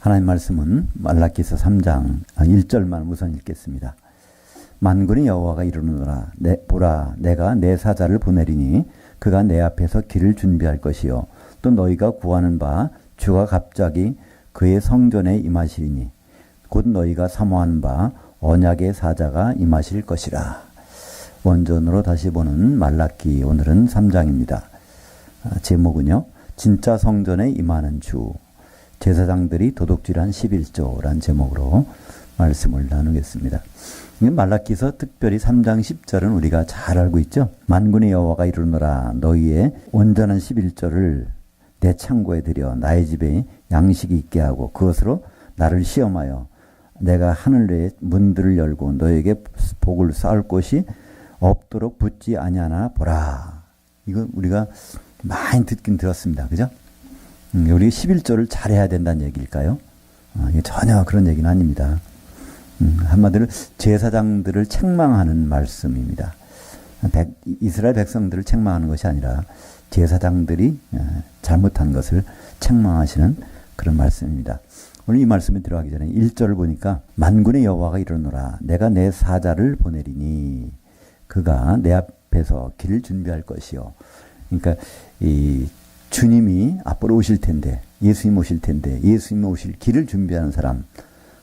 하나님 말씀은 말라기서 3장 1절만 우선 읽겠습니다. 만군의 여호와가 이르노라 보라 내가 내 사자를 보내리니 그가 내 앞에서 길을 준비할 것이요 또 너희가 구하는 바 주가 갑자기 그의 성전에 임하시리니 곧 너희가 사모하는 바 언약의 사자가 임하실 것이라. 원전으로 다시 보는 말라기, 오늘은 3장입니다. 제목은요, 진짜 성전에 임하는 주, 제사장들이 도둑질한 11조란 제목으로 말씀을 나누겠습니다. 말라기서 특별히 3장 10절은 우리가 잘 알고 있죠. 만군의 여호와가 이르노라 너희의 온전한 11조를 내 창고에 들여 나의 집에 양식이 있게 하고 그것으로 나를 시험하여 내가 하늘의 문들을 열고 너에게 복을 쌓을 곳이 없도록 붙지 아니하나 보라. 이거 우리가 많이 듣긴 들었습니다. 그죠? 우리 11조를 잘해야 된다는 얘기일까요? 이게 전혀 그런 얘기는 아닙니다. 한마디로 제사장들을 책망하는 말씀입니다. 이스라엘 백성들을 책망하는 것이 아니라 제사장들이 잘못한 것을 책망하시는 그런 말씀입니다. 오늘 이 말씀에 들어가기 전에 1절을 보니까 만군의 여호와가 이르노라 내가 내 사자를 보내리니 그가 내 앞에서 길을 준비할 것이요. 그러니까 이 주님이 앞으로 오실 텐데, 예수님 오실 텐데, 예수님 오실 길을 준비하는 사람,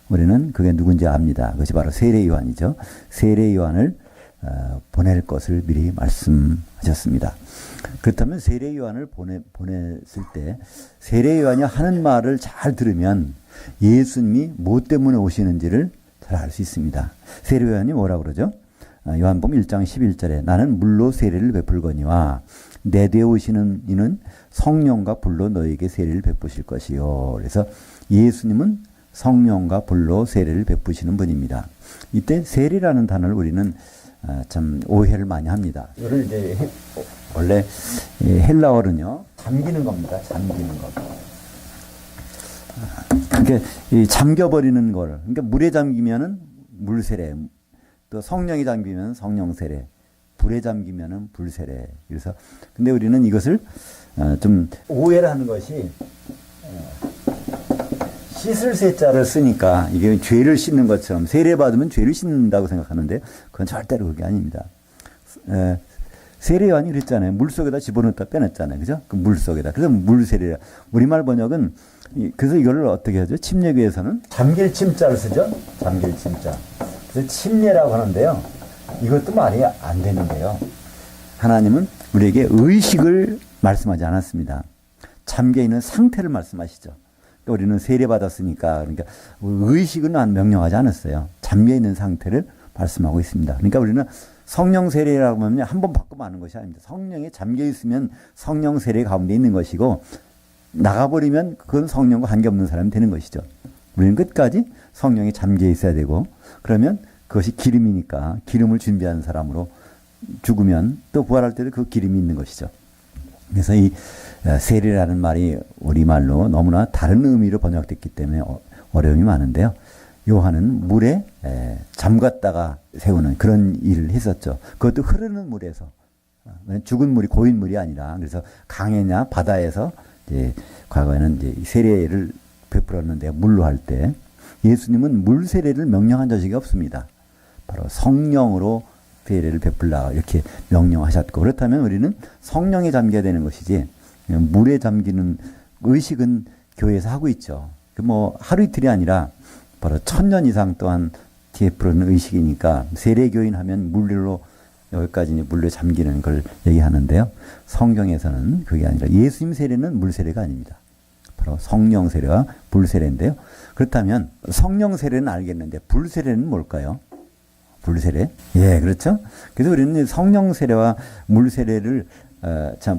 우리는 그게 누군지 압니다. 그것이 바로 세례 요한이죠. 세례 요한을 보낼 것을 미리 말씀하셨습니다. 그렇다면 세례 요한을 보냈을 때 세례 요한이 하는 말을 잘 들으면 예수님이 뭐 때문에 오시는지를 잘 알 수 있습니다. 세례 요한이 뭐라고 그러죠? 요한복음 1장 11절에 나는 물로 세례를 베풀거니와 내 뒤에 오시는 이는 성령과 불로 너에게 세례를 베푸실 것이요. 그래서 예수님은 성령과 불로 세례를 베푸시는 분입니다. 이때 세례라는 단어를 우리는 참 오해를 많이 합니다. 이걸 이제 원래 헬라어는요 잠기는 겁니다. 잠기는 거. 그러니까 이 잠겨버리는 걸. 그러니까 물에 잠기면은 물 세례, 또 성령이 잠기면 성령 세례, 불에 잠기면은 불 세례. 그래서 근데 우리는 이것을 좀 오해를 하는 것이 씻을 세자를 쓰니까 이게 죄를 씻는 것처럼 세례 받으면 죄를 씻는다고 생각하는데 그건 절대로 그게 아닙니다. 세례 요한이 그랬잖아요. 물 속에다 집어넣었다 빼냈잖아요. 그죠? 그 물 속에다. 그래서 물 세례. 우리말 번역은 그래서 이거를 어떻게 하죠? 침례교에서는 잠길 침자를 쓰죠. 잠길 침자. 그래서 침례라고 하는데요. 이것도 말이 안 되는데요. 하나님은 우리에게 의식을 말씀하지 않았습니다. 잠겨 있는 상태를 말씀하시죠. 우리는 세례 받았으니까 그러니까 의식은 명령하지 않았어요. 잠겨 있는 상태를 말씀하고 있습니다. 그러니까 우리는 성령 세례라고 하면 한번 받고 마는 것이 아닙니다. 성령에 잠겨 있으면 성령 세례 가운데 있는 것이고 나가버리면 그건 성령과 관계없는 사람이 되는 것이죠. 우리는 끝까지 성령에 잠겨 있어야 되고 그러면 그것이 기름이니까 기름을 준비하는 사람으로 죽으면 또 부활할 때도 그 기름이 있는 것이죠. 그래서 이 세례라는 말이 우리말로 너무나 다른 의미로 번역됐기 때문에 어려움이 많은데요. 요한은 물에 잠갔다가 세우는 그런 일을 했었죠. 그것도 흐르는 물에서 죽은 물이 고인 물이 아니라 그래서 강이나 바다에서 이제 과거에는 이제 세례를 베풀었는데 물로 할 때 예수님은 물 세례를 명령한 적이 없습니다. 바로 성령으로 세례를 베풀라 이렇게 명령하셨고 그렇다면 우리는 성령에 잠겨야 되는 것이지 물에 잠기는 의식은 교회에서 하고 있죠. 뭐 하루 이틀이 아니라 바로 1000년 이상 동안 베푸는 의식이니까 세례교인 하면 물로 여기까지 물에 잠기는 걸 얘기하는데요. 성경에서는 그게 아니라 예수님 세례는 물 세례가 아닙니다. 바로 성령 세례와 불 세례인데요. 그렇다면 성령 세례는 알겠는데 불 세례는 뭘까요? 불 세례? 예, 그렇죠. 그래서 우리는 성령 세례와 물 세례를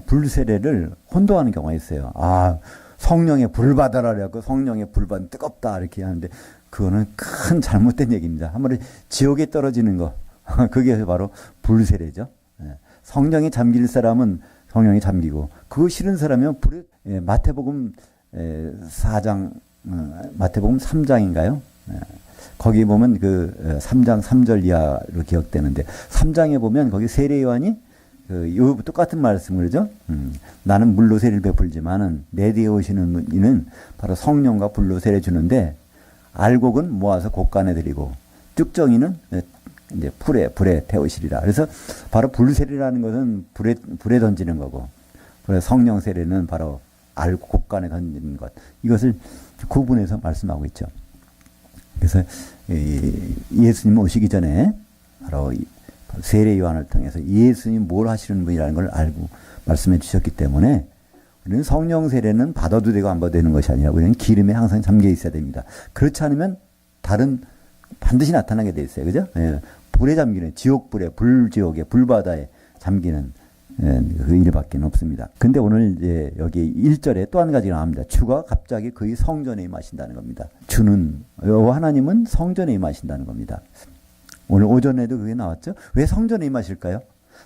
불 세례를 혼동하는 경우가 있어요. 아, 성령의 불 받아라 그래갖고 성령의 불 받으면 뜨겁다 이렇게 하는데 그거는 큰 잘못된 얘기입니다. 한마디로 지옥에 떨어지는 거 그게 바로 불 세례죠. 성령에 잠길 사람은 성령에 잠기고 그거 싫은 사람은 불에 마태복음 4장 마태복음 3장인가요? 거기 보면 그 3장 3절 이하로 기억되는데 3장에 보면 거기 세례 요한이 요 똑같은 말씀을 그죠? 나는 물로 세례를 베풀지만은 내 뒤에 오시는 이는 바로 성령과 불로 세례 주는데 알곡은 모아서 곳간에 드리고 쭉정이는 이제 불에 태우시리라. 그래서 바로 불세례라는 것은 불에 던지는 거고, 그래서 성령 세례는 바로 알곡 곳간에 던지는 것. 이것을 구분해서 말씀하고 있죠. 그래서 예수님 오시기 전에 바로 세례 요한을 통해서 예수님 뭘 하시는 분이라는 걸 알고 말씀해 주셨기 때문에 우리는 성령 세례는 받아도 되고 안 받아도 되는 것이 아니라 우리는 기름에 항상 잠겨 있어야 됩니다. 그렇지 않으면 반드시 나타나게 돼 있어요. 그죠? 예, 불에 잠기는, 지옥불에, 불지옥에, 불바다에 잠기는 그 일밖에 없습니다. 근데 오늘 이제 여기 1절에 또 한 가지가 나옵니다. 주가 갑자기 그의 성전에 임하신다는 겁니다. 주는, 하나님은 성전에 임하신다는 겁니다. 오늘 오전에도 그게 나왔죠? 왜 성전에 임하실까요?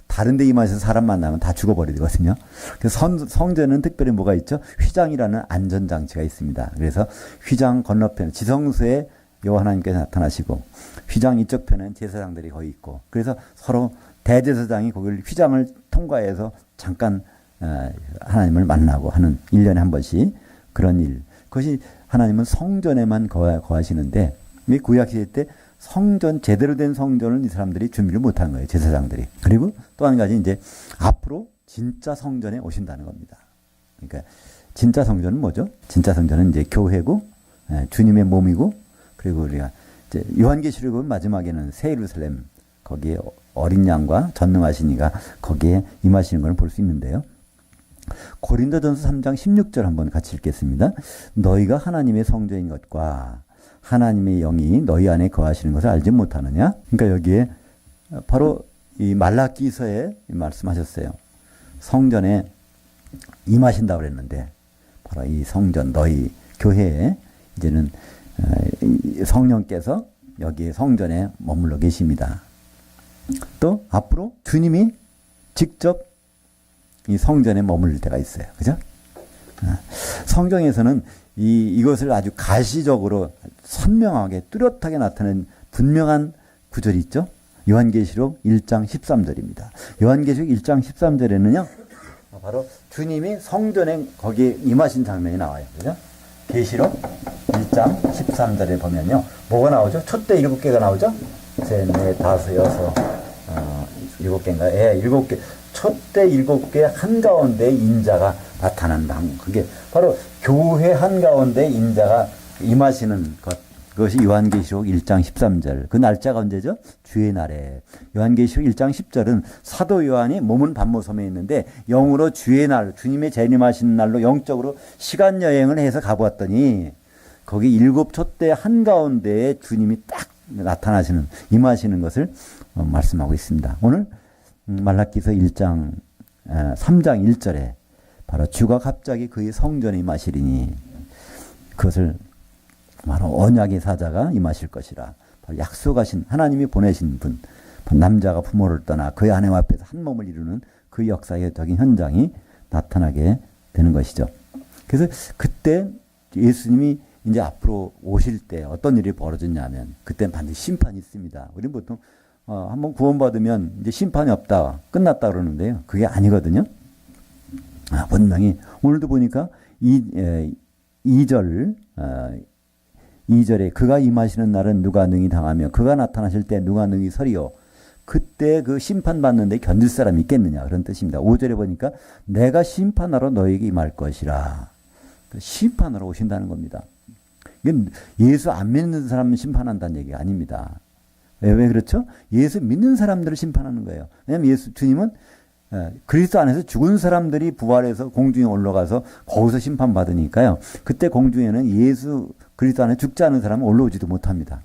다른 데 임하셔서 사람 만나면 다 죽어버리거든요. 그래서 성전은 특별히 뭐가 있죠? 휘장이라는 안전장치가 있습니다. 그래서 휘장 건너편, 지성소에 여호와 하나님께서 나타나시고, 휘장 이쪽 편엔 제사장들이 거기 있고, 그래서 서로 대제사장이 거기를 휘장을 통과해서 잠깐 하나님을 만나고 하는 1년에 한 번씩 그런 일. 그것이 하나님은 성전에만 거하시는데, 구약시대 때 성전, 제대로 된 성전을 이 사람들이 준비를 못한 거예요, 제사장들이. 그리고 또 한 가지 이제 앞으로 진짜 성전에 오신다는 겁니다. 그러니까 진짜 성전은 뭐죠? 진짜 성전은 이제 교회고, 주님의 몸이고, 그리고 우리가 이제 요한계시록은 마지막에는 새 예루살렘, 거기에 어린 양과 전능하신 이가 거기에 임하시는 걸 볼 수 있는데요. 고린도전서 3장 16절 한번 같이 읽겠습니다. 너희가 하나님의 성전인 것과 하나님의 영이 너희 안에 거하시는 것을 알지 못하느냐? 그러니까 여기에 바로 이 말라기서에 말씀하셨어요. 성전에 임하신다고 그랬는데 바로 이 성전, 너희 교회에 이제는 성령께서 여기에 성전에 머물러 계십니다. 또 앞으로 주님이 직접 이 성전에 머물 때가 있어요. 그죠? 성경에서는 이것을 아주 가시적으로 선명하게 뚜렷하게 나타낸 분명한 구절이 있죠. 요한계시록 1장 13절입니다. 요한계시록 1장 13절에는요. 바로 주님이 성전에 거기에 임하신 장면이 나와요. 그죠? 계시록 1장 13절에 보면요. 뭐가 나오죠? 촛대 7개가 나오죠? 셋, 넷, 다섯, 여섯, 7개인가요? 예, 7개. 촛대 7개 한가운데 인자가 나타난다. 그게 바로 교회 한가운데 인자가 임하시는 것. 그것이 요한계시록 1장 13절. 그 날짜가 언제죠? 주의 날에. 요한계시록 1장 10절은 사도 요한이 몸은 반모섬에 있는데 영으로 주의 날, 주님의 재림하시는 날로 영적으로 시간 여행을 해서 가보았더니 거기 7 촛대 한가운데에 주님이 딱 나타나시는, 임하시는 것을 말씀하고 있습니다. 오늘 말라기서 1장 3장 1절에 바로 주가 갑자기 그의 성전에 임하시리니 그것을 바로 언약의 사자가 임하실 것이라. 바로 약속하신 하나님이 보내신 분, 남자가 부모를 떠나 그의 아내 앞에서 한 몸을 이루는 그 역사적인 현장이 나타나게 되는 것이죠. 그래서 그때 예수님이 이제 앞으로 오실 때 어떤 일이 벌어졌냐면 그때는 반드시 심판이 있습니다. 우리는 보통 한번 구원받으면 이제 심판이 없다, 끝났다 그러는데요. 그게 아니거든요. 분명히 오늘도 보니까 2절에 그가 임하시는 날은 누가 능히 당하며 그가 나타나실 때 누가 능히 서리요. 그때 그 심판받는데 견딜 사람이 있겠느냐 그런 뜻입니다. 5절에 보니까 내가 심판하러 너에게 임할 것이라. 심판하러 오신다는 겁니다. 예수 안 믿는 사람은 심판한다는 얘기가 아닙니다. 왜 그렇죠? 예수 믿는 사람들을 심판하는 거예요. 왜냐하면 주님은 그리스도 안에서 죽은 사람들이 부활해서 공중에 올라가서 거기서 심판받으니까요. 그때 공중에는 예수 그리스도 안에 죽지 않은 사람은 올라오지도 못합니다.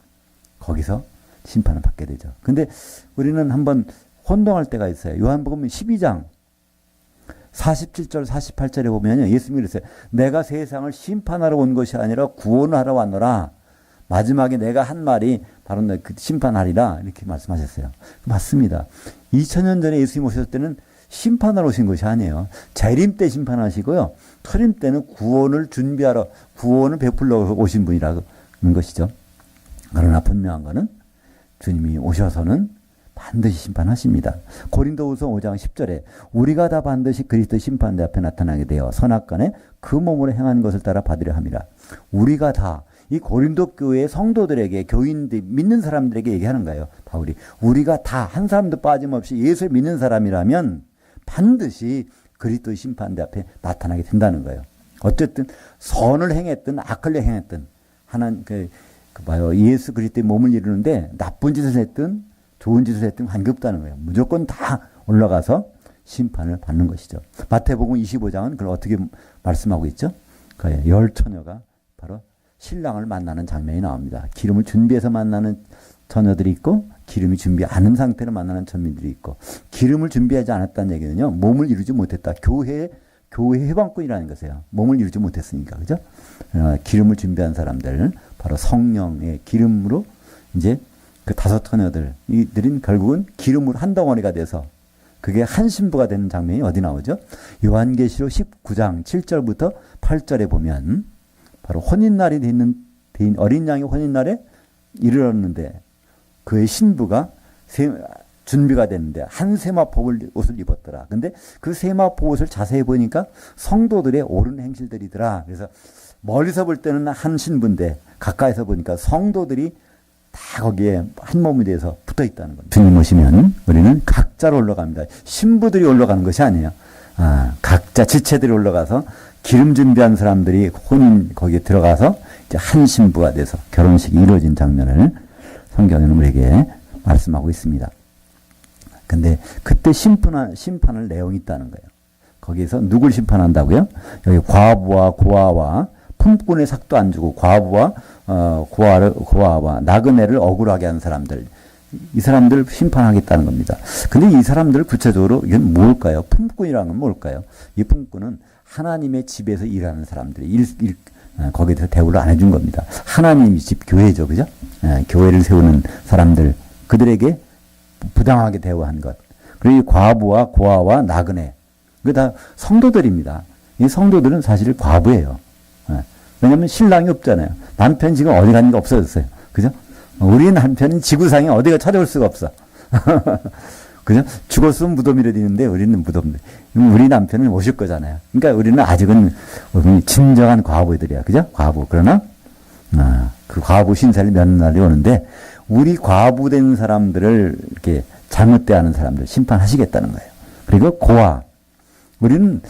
거기서 심판을 받게 되죠. 근데 우리는 한번 혼동할 때가 있어요. 요한복음 12장 47절 48절에 보면요. 예수님이 그랬어요. 내가 세상을 심판하러 온 것이 아니라 구원하러 왔노라. 마지막에 내가 한 말이 바로 그 심판하리라 이렇게 말씀하셨어요. 맞습니다. 2000년 전에 예수님 오셨을 때는 심판하러 오신 것이 아니에요. 재림 때 심판하시고요. 터림 때는 구원을 준비하러, 구원을 베풀러 오신 분이라는 것이죠. 그러나 분명한 것은 주님이 오셔서는 반드시 심판하십니다. 고린도후서 5장 10절에 우리가 다 반드시 그리스도 심판대 앞에 나타나게 되어 선악간에 그 몸으로 행한 것을 따라 받으려 함이라. 우리가 다 이 고린도 교회의 성도들에게 교인들 믿는 사람들에게 얘기하는 거예요. 바울이 우리가 다 한 사람도 빠짐없이 예수를 믿는 사람이라면 반드시 그리스도 심판대 앞에 나타나게 된다는 거예요. 어쨌든 선을 행했든 악을 행했든 하나님 예수 그리스도의 몸을 이루는데 나쁜 짓을 했든 좋은 짓을 했든 관계없다는 거예요. 무조건 다 올라가서 심판을 받는 것이죠. 마태복음 25장은 그걸 어떻게 말씀하고 있죠? 그 열 처녀가 바로 신랑을 만나는 장면이 나옵니다. 기름을 준비해서 만나는 처녀들이 있고 기름이 준비 않은 상태로 만나는 천민들이 있고 기름을 준비하지 않았다는 얘기는요. 몸을 이루지 못했다. 교회 해방꾼이라는 것이에요. 몸을 이루지 못했으니까. 그죠? 기름을 준비한 사람들 바로 성령의 기름으로 이제 그 다섯 처녀들 이들은 결국은 기름으로 한 덩어리가 돼서 그게 한 신부가 되는 장면이 어디 나오죠? 요한계시록 19장 7절부터 8절에 보면 바로 혼인날이 되는 어린 양의 혼인날에 이르렀는데 그의 신부가 준비가 됐는데 한 세마포 옷을 입었더라. 근데 그 세마포 옷을 자세히 보니까 성도들의 옳은 행실들이더라. 그래서 멀리서 볼 때는 한 신부인데 가까이서 보니까 성도들이 다 거기에 한 몸이 돼서 붙어 있다는 겁니다. 주님 오시면 우리는 각자로 올라갑니다. 신부들이 올라가는 것이 아니에요. 각자 지체들이 올라가서 기름 준비한 사람들이 혼인 거기에 들어가서 이제 한 신부가 돼서 결혼식이 이루어진 장면을 성경에는 우리에게 말씀하고 있습니다. 근데 그때 심판할 내용이 있다는 거예요. 거기에서 누굴 심판한다고요? 여기 과부와 고아와 품꾼의 삭도 안 주고 과부와 고아와 나그네를 억울하게 한 사람들, 이 사람들을 심판하겠다는 겁니다. 근데 이 사람들 구체적으로 이건 뭘까요? 품꾼이라는 건 뭘까요? 이 품꾼은 하나님의 집에서 일하는 사람들이 거기에 대해서 대우를 안 해준 겁니다. 하나님의 집 교회죠, 그죠? 교회를 세우는 사람들 그들에게 부당하게 대우한 것. 그리고 과부와 고아와 나그네, 그게 다 성도들입니다. 이 성도들은 사실 과부예요. 왜냐하면 신랑이 없잖아요. 남편 지금 어디 가는 게 없어졌어요. 그죠? 우리 남편은 지구상에 어디가 찾아올 수가 없어. 그죠? 죽었으면 무덤이라도 있는데 우리는 무덤. 우리 남편은 오실 거잖아요. 그러니까 우리는 아직은 진정한 과부들이야. 그죠? 과부. 그러나, 그 과부 신세를 맺는 날이 오는데, 우리 과부된 사람들을 이렇게 잘못대하는 사람들 심판하시겠다는 거예요. 그리고 고아. 우리는,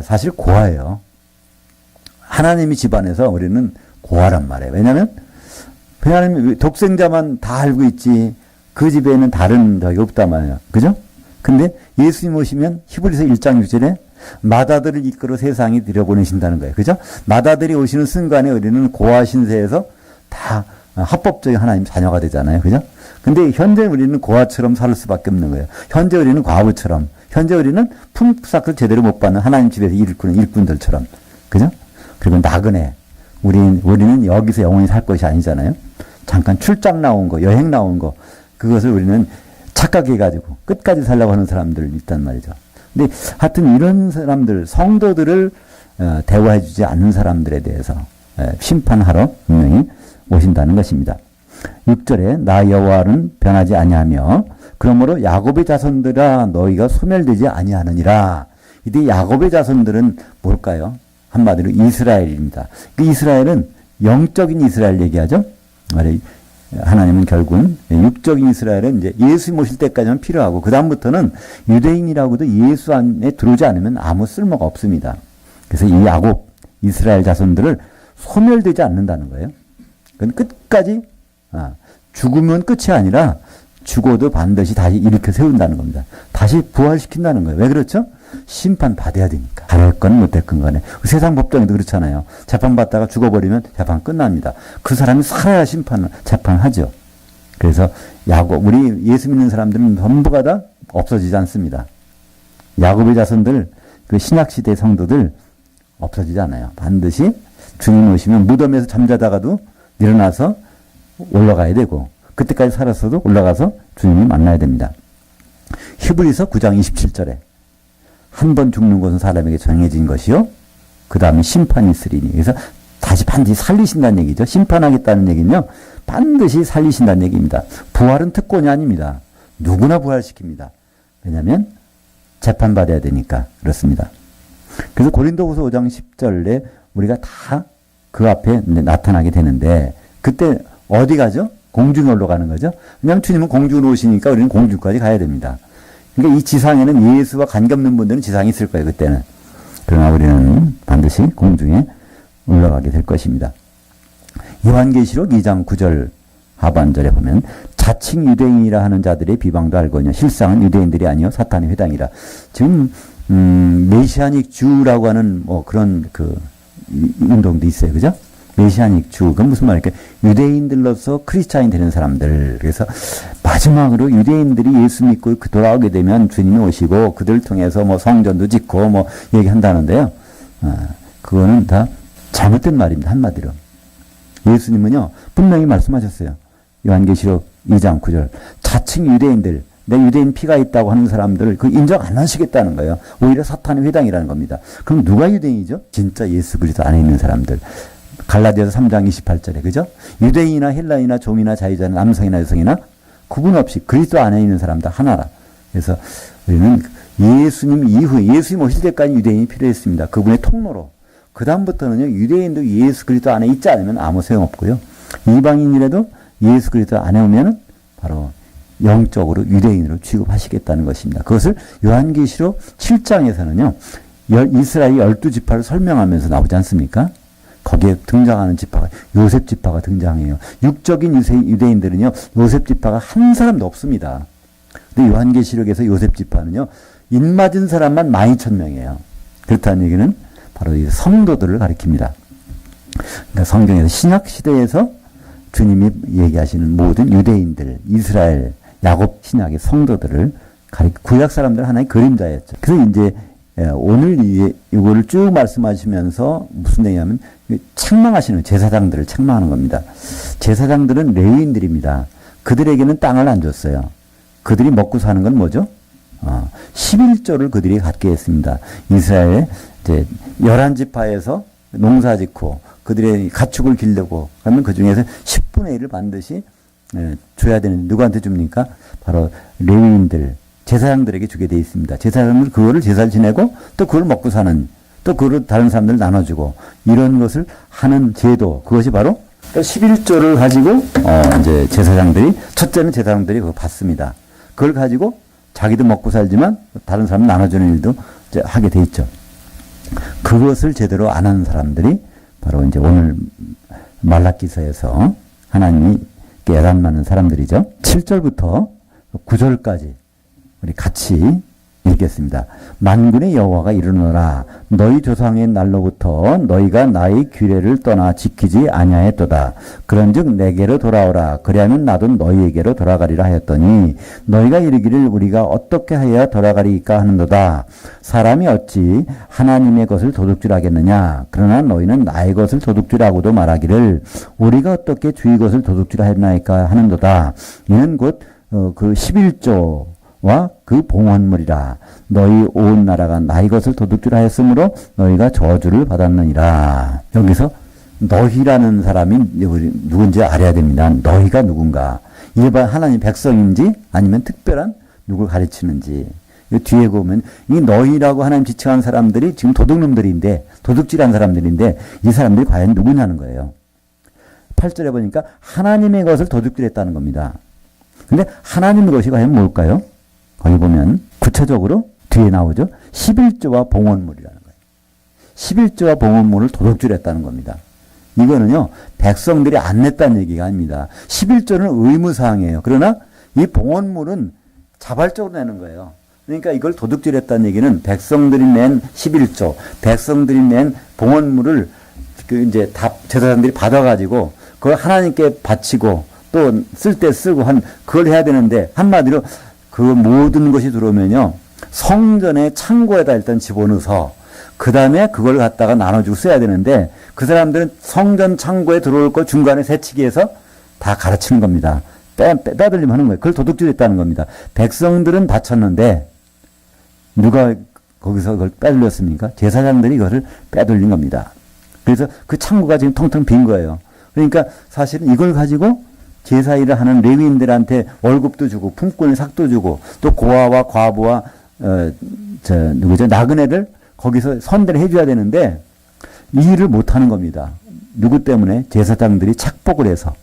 사실 고아예요. 하나님의 집안에서 우리는 고아란 말이에요. 왜냐면 독생자만 다 알고 있지, 그 집에는 다른 적이 없단 말이에요. 그죠? 근데 예수님 오시면 히브리서 1장 6절에 마다들을 이끌어 세상에 들여보내신다는 거예요. 그죠? 마다들이 오시는 순간에 우리는 고아 신세에서 다 합법적인 하나님 자녀가 되잖아요. 그죠? 근데 현재 우리는 고아처럼 살 수밖에 없는 거예요. 현재 우리는 과부처럼, 현재 우리는 품삯을 제대로 못 받는 하나님 집에서 일꾼은 일꾼들처럼. 그죠? 그리고 나그네. 우리는 여기서 영원히 살 것이 아니잖아요. 잠깐 출장 나온 거, 여행 나온 거, 그것을 우리는 착각해가지고 끝까지 살려고 하는 사람들 있단 말이죠. 근데 하여튼 이런 사람들, 성도들을 대우해주지 않는 사람들에 대해서 심판하러 분명히 오신다는 것입니다. 6절에 나 여호와는 변하지 아니하며 그러므로 야곱의 자손들아 너희가 소멸되지 아니하느니라. 이때 야곱의 자손들은 뭘까요? 한마디로 이스라엘입니다. 그 이스라엘은 영적인 이스라엘 얘기하죠. 하나님은 결국은 육적인 이스라엘은 이제 예수님 오실 때까지만 필요하고 그 다음부터는 유대인이라고도 예수 안에 들어오지 않으면 아무 쓸모가 없습니다. 그래서 이 야곱 이스라엘 자손들을 소멸되지 않는다는 거예요. 그건 끝까지 죽으면 끝이 아니라 죽어도 반드시 다시 일으켜 세운다는 겁니다. 다시 부활시킨다는 거예요. 왜 그렇죠? 심판 받아야 되니까. 잘했건 못했건 간에. 세상 법정에도 그렇잖아요. 재판받다가 죽어버리면 재판 끝납니다. 그 사람이 살아야 재판하죠. 그래서 야곱, 우리 예수 믿는 사람들은 전부가 다 없어지지 않습니다. 야곱의 자손들, 그 신약시대 성도들 없어지지 않아요. 반드시 주님 오시면 무덤에서 잠자다가도 일어나서 올라가야 되고 그때까지 살았어도 올라가서 주님을 만나야 됩니다. 히브리서 9장 27절에 한 번 죽는 것은 사람에게 정해진 것이요. 그 다음에 심판이 있으리니. 그래서 다시 반드시 살리신다는 얘기죠. 심판하겠다는 얘기는요. 반드시 살리신다는 얘기입니다. 부활은 특권이 아닙니다. 누구나 부활시킵니다. 왜냐하면 재판받아야 되니까 그렇습니다. 그래서 고린도후서 5장 10절에 우리가 다 그 앞에 나타나게 되는데 그때 어디 가죠? 공중에 올라가는 거죠. 왜냐하면 주님은 공중으로 오시니까 우리는 공중까지 가야 됩니다. 그러니까 이 지상에는 예수와 관계없는 분들은 지상에 있을 거예요. 그때는. 그러나 우리는 반드시 공중에 올라가게 될 것입니다. 요한계시록 2장 9절 하반절에 보면 자칭 유대인이라 하는 자들의 비방도 알거니와 실상은 유대인들이 아니요 사탄의 회당이라. 지금 메시아닉 주라고 하는 뭐 그런 운동도 있어요. 그죠? 메시아닉 주. 그건 무슨 말일까요? 유대인들로서 크리스찬이 되는 사람들. 그래서 마지막으로 유대인들이 예수 믿고 돌아오게 되면 주님이 오시고 그들 통해서 뭐 성전도 짓고 뭐 얘기한다는데요. 그거는 다 잘못된 말입니다. 한마디로. 예수님은요, 분명히 말씀하셨어요. 요한계시록 2장 9절. 자칭 유대인들, 내 유대인 피가 있다고 하는 사람들, 그 인정 안 하시겠다는 거예요. 오히려 사탄의 회당이라는 겁니다. 그럼 누가 유대인이죠? 진짜 예수 그리스도 안에 있는 사람들. 갈라디아서 3장 28절에, 그죠? 유대인이나 헬라인이나 종이나 자유자나 남성이나 여성이나 구분 없이 그리스도 안에 있는 사람들 하나라. 그래서 우리는 예수님 이후에, 예수님 오실 때까지 유대인이 필요했습니다. 그분의 통로로. 그다음부터는요, 유대인도 예수 그리스도 안에 있지 않으면 아무 소용없고요. 이방인이라도 예수 그리스도 안에 오면은 바로 영적으로 유대인으로 취급하시겠다는 것입니다. 그것을 요한계시록 7장에서는요, 이스라엘 12지파를 설명하면서 나오지 않습니까? 거기에 등장하는 지파가 요셉 지파가 등장해요. 육적인 유대인들은요, 요셉 지파가 한 사람도 없습니다. 근데 요한계시록에서 요셉 지파는요, 입맞은 사람만 12,000명이에요. 그렇다는 얘기는 바로 이 성도들을 가리킵니다. 그러니까 성경에서 신약 시대에서 주님이 얘기하시는 모든 유대인들, 이스라엘, 야곱 신약의 성도들을 구약 사람들 하나의 그림자였죠. 그래서 이제 오늘 이거를 쭉 말씀하시면서 무슨 얘기냐면 책망하시는 제사장들을 책망하는 겁니다. 제사장들은 레위인들입니다. 그들에게는 땅을 안 줬어요. 그들이 먹고 사는 건 뭐죠? 11조를 그들이 갖게 했습니다. 이스라엘 이제 11지파에서 농사 짓고 그들의 가축을 기르고 그러면 그 중에서 10분의 1을 반드시 줘야 되는데 누구한테 줍니까? 바로 레위인들, 제사장들에게 주게 되어 있습니다. 제사장은 그거를 제사를 지내고 또 그걸 먹고 사는, 또 그걸 다른 사람들 나눠주고 이런 것을 하는 제도, 그것이 바로 11조를 가지고 이제 제사장들이, 첫째는 제사장들이 그거 받습니다. 그걸 가지고 자기도 먹고 살지만 다른 사람 나눠주는 일도 이제 하게 돼 있죠. 그것을 제대로 안 하는 사람들이 바로 이제 오늘 말라기서에서 하나님이 깨닫는 많은 사람들이죠. 7절부터 9절까지 우리 같이 읽겠습니다. 만군의 여호와가 이르노라 너희 조상의 날로부터 너희가 나의 규례를 떠나 지키지 아니하였도다. 그런즉 내게로 돌아오라. 그리하면 나도 너희에게로 돌아가리라 하였더니 너희가 이르기를 우리가 어떻게 하여야 돌아가리까 하는도다. 사람이 어찌 하나님의 것을 도둑질하겠느냐. 그러나 너희는 나의 것을 도둑질하고도 말하기를 우리가 어떻게 주의 것을 도둑질하였나이까 하는도다. 이는 곧 그 11조 와 그 봉헌물이라. 너희 온 나라가 나의 것을 도둑질하였으므로 너희가 저주를 받았느니라. 여기서 너희라는 사람이 누군지 알아야 됩니다. 너희가 누군가. 일반 하나님 백성인지 아니면 특별한 누굴 가르치는지. 뒤에 보면 이 너희라고 하나님 지칭한 사람들이 지금 도둑놈들인데, 도둑질한 사람들인데 이 사람들이 과연 누구냐는 거예요. 8절에 보니까 하나님의 것을 도둑질했다는 겁니다. 근데 하나님의 것이 과연 뭘까요? 거기 보면 구체적으로 뒤에 나오죠. 11조와 봉헌물이라는 거예요. 11조와 봉헌물을 도둑질했다는 겁니다. 이거는요, 백성들이 안 냈다는 얘기가 아닙니다. 11조는 의무사항이에요. 그러나 이 봉헌물은 자발적으로 내는 거예요. 그러니까 이걸 도둑질했다는 얘기는 백성들이 낸 11조, 백성들이 낸 봉헌물을 이제 다 제사장들이 받아가지고 그걸 하나님께 바치고 또 쓸 때 쓰고 그걸 해야 되는데 한마디로 그 모든 것이 들어오면요, 성전의 창고에다 일단 집어넣어서 그 다음에 그걸 갖다가 나눠주고 써야 되는데 그 사람들은 성전 창고에 들어올 거 중간에 새치기해서 다 가르치는 겁니다. 빼돌림 하는 거예요. 그걸 도둑질했다는 겁니다. 백성들은 바쳤는데 누가 거기서 그걸 빼돌렸습니까? 제사장들이 그것을 빼돌린 겁니다. 그래서 그 창고가 지금 텅텅 빈 거예요. 그러니까 사실은 이걸 가지고 제사 일을 하는 레위인들한테 월급도 주고 품꾼의 삭도 주고 또 고아와 과부와 나그네를 거기서 선대를 해줘야 되는데 이 일을 못하는 겁니다. 누구 때문에? 제사장들이 착복을 해서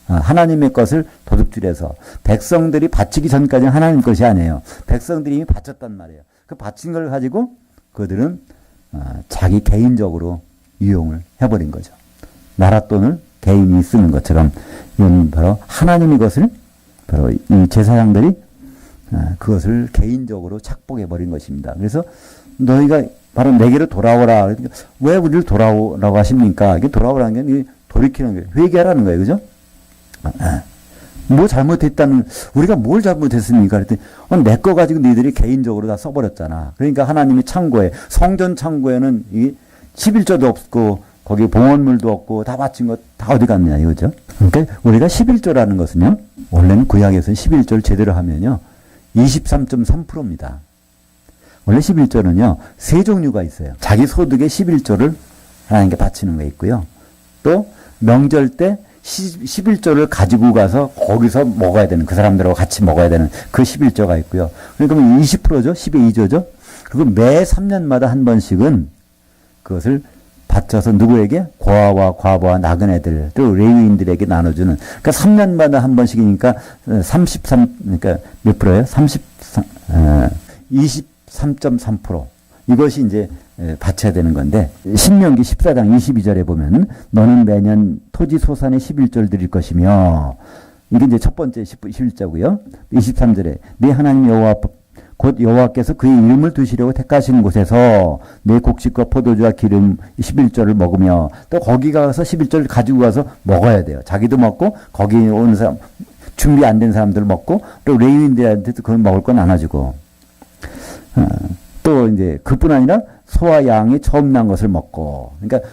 하나님의 것을 도둑질해서 백성들이 바치기 전까지는 하나님 것이 아니에요. 백성들이 이미 바쳤단 말이에요. 그 바친 걸 가지고 그들은 자기 개인적으로 이용을 해버린 거죠. 나라 돈을 개인이 쓰는 것처럼 이건 바로 하나님의 것을 바로 이 제사장들이 그것을 개인적으로 착복해버린 것입니다. 그래서 너희가 바로 내게로 돌아오라. 왜 우리를 돌아오라고 하십니까? 이게 돌아오라는 게 돌이키는 거예요. 회개하라는 거예요. 그죠? 뭐 잘못했다는, 우리가 뭘 잘못했습니까? 그랬더니, 내 거 가지고 너희들이 개인적으로 다 써버렸잖아. 그러니까 하나님이 창고에, 성전 창고에는 이 11조도 없고, 거기 봉헌물도 없고, 다 바친 것 다 어디 갔냐, 이거죠? 그러니까 우리가 11조라는 것은요, 원래는 구약에서는 11조를 제대로 하면요, 23.3%입니다. 원래 11조는요, 세 종류가 있어요. 자기 소득의 11조를 하나님께 바치는 게 있고요. 또, 명절 때 11조를 가지고 가서 거기서 먹어야 되는, 그 사람들하고 같이 먹어야 되는 그 11조가 있고요. 그러니까 20%죠? 12조죠? 그리고 매 3년마다 한 번씩은 그것을 바쳐서 누구에게? 고아와 과부와 나그네들, 또 레위인들에게 나눠주는. 그러니까 3년마다 한 번씩이니까 그러니까 몇 프로예요? 23.3%. 이것이 이제 바쳐야 되는 건데, 신명기 14장 22절에 보면, 너는 매년 토지 소산의 11조를 드릴 것이며, 이게 이제 첫 번째 11조고요. 23절에, 네 하나님 여호와, 곧 여호와께서 그의 이름을 두시려고 택하시는 곳에서 내 곡식과 포도주와 기름 11조를 먹으며, 또 거기 가서 11조를 가지고 가서 먹어야 돼요. 자기도 먹고, 거기 오는 사람, 준비 안 된 사람들 먹고, 또 레위인들한테도 그걸 먹을 건 나눠주고, 또 이제 그뿐 아니라 소와 양이 처음 난 것을 먹고, 그러니까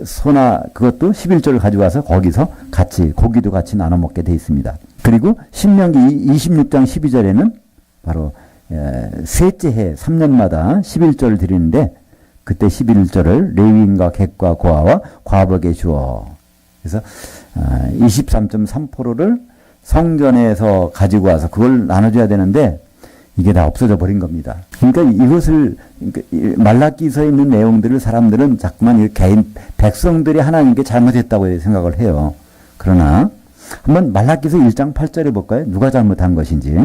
소나 그것도 11조를 가지고 와서 거기서 같이 고기도 같이 나눠 먹게 돼 있습니다. 그리고 신명기 26장 12절에는 바로 셋째 해 3년마다 11조를 드리는데, 그때 11조를 레위인과 객과 고아와 과부에게 주어. 그래서 23.3%를 성전에서 가지고 와서 그걸 나눠줘야 되는데 이게 다 없어져 버린 겁니다. 그러니까 이것을, 말라기서에 있는 내용들을 사람들은 자꾸만 개인, 백성들이 하나님께 잘못했다고 생각을 해요. 그러나, 한번 말라기서 1장 8절에 볼까요? 누가 잘못한 것인지.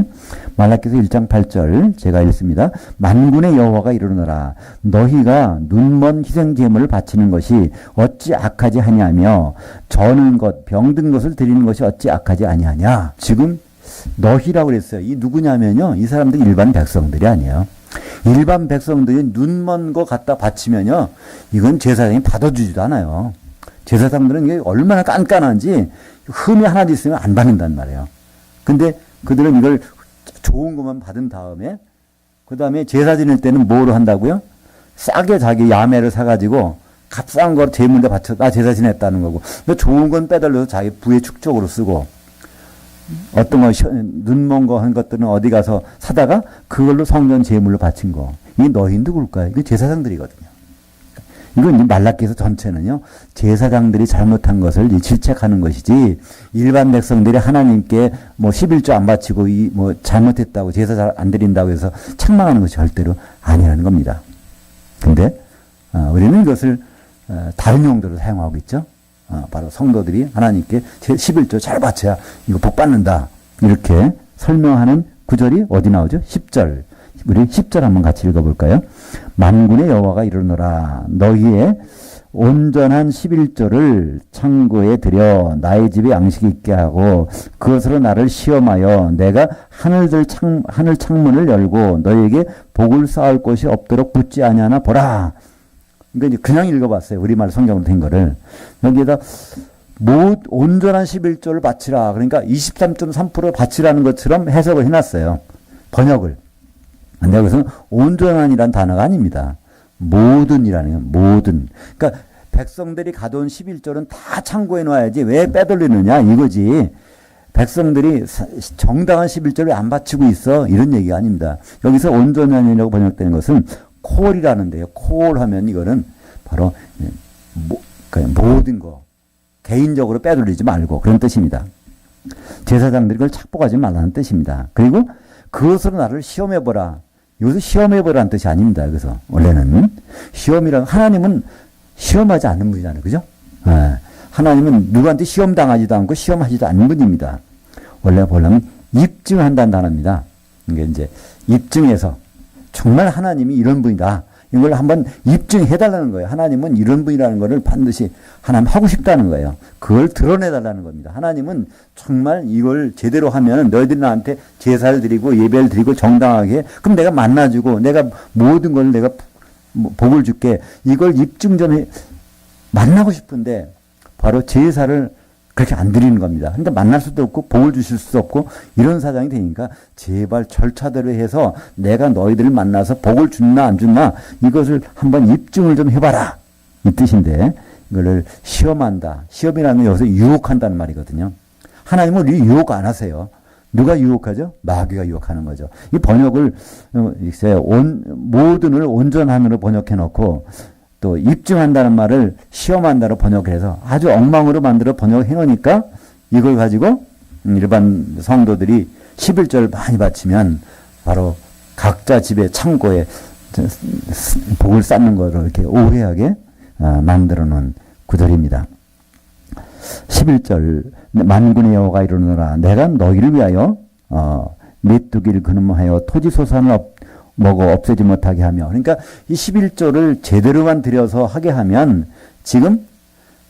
말라기서 1장 8절, 제가 읽습니다. 만군의 여호와가 이르노라. 너희가 눈먼 희생제물을 바치는 것이 어찌 악하지 하냐며, 저는 것, 병든 것을 드리는 것이 어찌 악하지 아니하냐. 지금, 너희라고 그랬어요. 이 누구냐면요, 이 사람들이 일반 백성들이 아니에요. 일반 백성들이 눈먼 거 갖다 바치면요, 이건 제사장이 받아주지도 않아요. 제사장들은 이게 얼마나 깐깐한지 흠이 하나도 있으면 안 받는단 말이에요. 근데 그들은 이걸 좋은 것만 받은 다음에, 그 다음에 제사 지낼 때는 뭐로 한다고요? 싸게 자기 야매를 사가지고 값싼 거 제물에 바쳐, 나 제사 지냈다는 거고, 좋은 건 빼달려서 자기 부의 축적으로 쓰고, 어떤 거, 눈먼 거 한 것들은 어디 가서 사다가 그걸로 성전 제물로 바친 거. 이게 너희 누굴까요? 이게 제사장들이거든요. 이건 말라기서 전체는요, 제사장들이 잘못한 것을 질책하는 것이지, 일반 백성들이 하나님께 뭐 11조 안 바치고 뭐 잘못했다고 제사 잘 안 드린다고 해서 책망하는 것이 절대로 아니라는 겁니다. 근데, 우리는 이것을 다른 용도로 사용하고 있죠. 바로 성도들이 하나님께 11조 잘 바쳐야 이거 복 받는다. 이렇게 설명하는 구절이 어디 나오죠? 10절. 우리 10절 한번 같이 읽어볼까요? 만군의 여호와가 이르노라. 너희의 온전한 11조를 창고에 들여 나의 집에 양식이 있게 하고 그것으로 나를 시험하여 내가 하늘 창문을 열고 너희에게 복을 쌓을 곳이 없도록 붙지 아니하나 보라. 그러니까 그냥 읽어봤어요. 우리말 성경으로 된 거를. 여기에다 온전한 11조를 바치라. 그러니까 23.3% 바치라는 것처럼 해석을 해놨어요. 번역을. 근데 여기서는 온전한이란 단어가 아닙니다. 모든이라는 거예요. 모든. 그러니까 백성들이 가져온 11조는 다 창고에 놔야지 왜 빼돌리느냐 이거지. 백성들이 정당한 11조를 안 바치고 있어. 이런 얘기가 아닙니다. 여기서 온전한이라고 번역되는 것은 콜이라는데요. 콜 하면 이거는 바로 모든 거 개인적으로 빼돌리지 말고 그런 뜻입니다. 제사장들이 그걸 착복하지 말라는 뜻입니다. 그리고 그것으로 나를 시험해보라. 여기서 시험해보라는 뜻이 아닙니다. 그래서 원래는 시험이란 하나님은 시험하지 않는 분이잖아요. 그죠? 하나님은 누구한테 시험당하지도 않고 시험하지도 않는 분입니다. 원래 보려면 입증한다는 단어입니다. 이게 이제 입증해서 정말 하나님이 이런 분이다. 이걸 한번 입증해달라는 거예요. 하나님은 이런 분이라는 것을 반드시 하나님 하고 싶다는 거예요. 그걸 드러내달라는 겁니다. 하나님은 정말 이걸 제대로 하면 너희들이 나한테 제사를 드리고 예배를 드리고 정당하게 그럼 내가 만나주고 내가 모든 걸 내가 복을 줄게. 이걸 입증 좀 해. 만나고 싶은데 바로 제사를 그렇게 안 드리는 겁니다. 그러니까 만날 수도 없고 복을 주실 수도 없고 이런 사정이 되니까 제발 절차대로 해서 내가 너희들을 만나서 복을 줬나 안 줬나 이것을 한번 입증을 좀 해봐라. 이 뜻인데 이거를 시험한다. 시험이라는 건 여기서 유혹한다는 말이거든요. 하나님은 우리 유혹 안 하세요. 누가 유혹하죠? 마귀가 유혹하는 거죠. 이 번역을 모든을 온전한으로 번역해 놓고 또 입증한다는 말을 시험한다로 번역해서 아주 엉망으로 만들어 번역해 놓으니까 이걸 가지고 일반 성도들이 11절 많이 바치면 바로 각자 집에 창고에 복을 쌓는 거를 이렇게 오해하게 만들어 놓은 구절입니다. 11절 만군의 여호와가 이르노라 내가 너희를 위하여 메뚜기를 근음하여 토지 소산을 먹어 없애지 못하게 하며 그러니까 이 11조를 제대로만 들여서 하게 하면 지금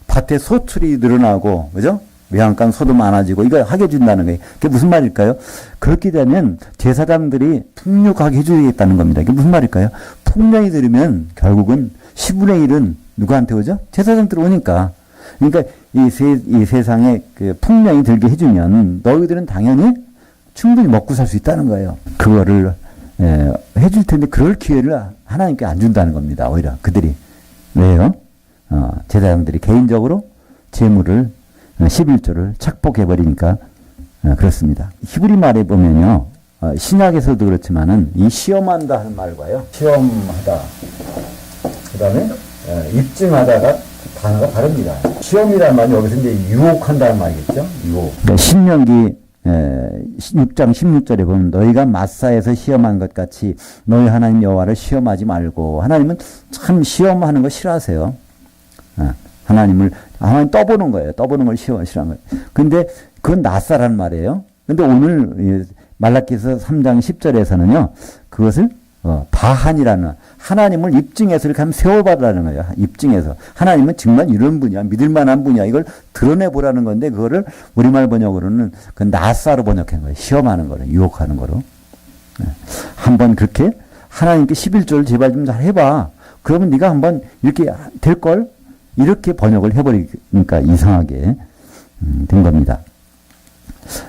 밭에 소출이 늘어나고 그죠? 외양간 소도 많아지고 이거 하게 해준다는 거예요. 그게 무슨 말일까요? 그렇게 되면 제사장들이 풍족하게 해주겠다는 겁니다. 이게 무슨 말일까요? 풍년이 들으면 결국은 10분의 1은 누구한테 오죠? 제사장들 오니까. 그러니까 이 세상에 그 풍년이 들게 해주면 너희들은 당연히 충분히 먹고 살 수 있다는 거예요. 그거를 해줄 텐데 그럴 기회를 하나님께 안 준다는 겁니다. 오히려 그들이. 왜요? 제사장들이 개인적으로 재물을 11조를 착복해버리니까 그렇습니다. 히브리 말에 보면요. 신약에서도 그렇지만은 이 시험한다 하는 말과요. 시험하다. 그 다음에 입증하다가 단어가 다릅니다. 시험이라는 말이 여기서 이제 유혹한다는 말이겠죠. 유혹. 그러니까 신명기 6장 16절에 보면 너희가 마사에서 시험한 것 같이 너희 하나님 여호와를 시험하지 말고 하나님은 참 시험하는 거 싫어하세요. 하나님 떠보는 거예요. 떠보는 걸 싫어하는 거예요. 근데 그건 낯사라는 말이에요. 근데 오늘 말라기서 3장 10절에서는요. 그것을 바한이라는 하나님을 입증해서 이렇게 하면 세워봐라는 거예요. 입증해서. 하나님은 정말 이런 분이야. 믿을 만한 분이야. 이걸 드러내보라는 건데 그거를 우리말 번역으로는 그 나사로 번역한 거예요. 시험하는 거로. 유혹하는 거로. 한번 그렇게 하나님께 11조를 제발 좀 잘 해봐. 그러면 네가 한번 이렇게 될걸? 이렇게 번역을 해버리니까 이상하게 된 겁니다.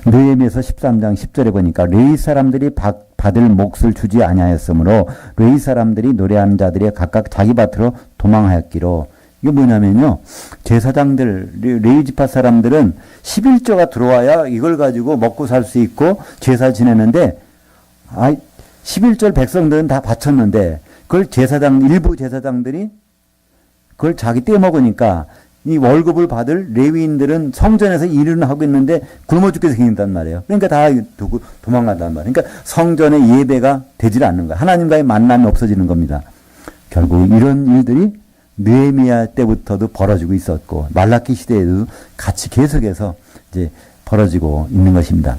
느헤미야서 13장 10절에 보니까 레위 사람들이 받을 몫을 주지 아니하였으므로 레위 사람들이 노래하는 자들이 각각 자기 밭으로 도망하였기로. 이게 뭐냐면요. 제사장들 레위 지파 사람들은 11조가 들어와야 이걸 가지고 먹고 살 수 있고 제사 지내는데 11조 백성들은 다 바쳤는데 그걸 일부 제사장들이 그걸 자기 떼먹으니까 이 월급을 받을 레위인들은 성전에서 일을 하고 있는데 굶어 죽게 생긴단 말이에요. 그러니까 다 두고 도망간단 말이에요. 그러니까 성전의 예배가 되질 않는 거예요. 하나님과의 만남이 없어지는 겁니다. 결국 이런 일들이 느헤미야 때부터도 벌어지고 있었고 말라기 시대에도 같이 계속해서 이제 벌어지고 있는 것입니다.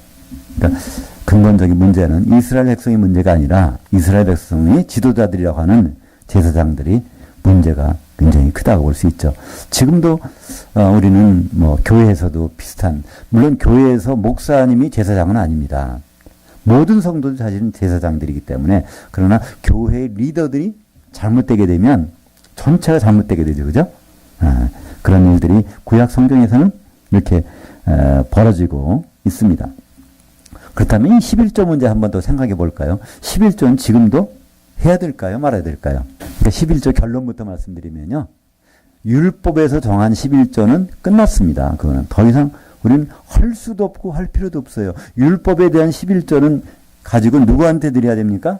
그러니까 근본적인 문제는 이스라엘 백성의 문제가 아니라 이스라엘 백성의 지도자들이라고 하는 제사장들이 문제가 굉장히 크다고 볼 수 있죠. 지금도 우리는 뭐 교회에서도 비슷한, 물론 교회에서 목사님이 제사장은 아닙니다. 모든 성도들 사실은 제사장들이기 때문에, 그러나 교회의 리더들이 잘못되게 되면 전체가 잘못되게 되죠. 그죠? 그런 일들이 구약 성경에서는 이렇게 벌어지고 있습니다. 그렇다면 이 11조 문제 한번 더 생각해 볼까요? 11조는 지금도 해야 될까요? 말아야 될까요? 그러니까 11조 결론부터 말씀드리면요. 율법에서 정한 11조는 끝났습니다. 그거는 더 이상 우리는 할 수도 없고 할 필요도 없어요. 율법에 대한 11조는 가지고 누구한테 드려야 됩니까?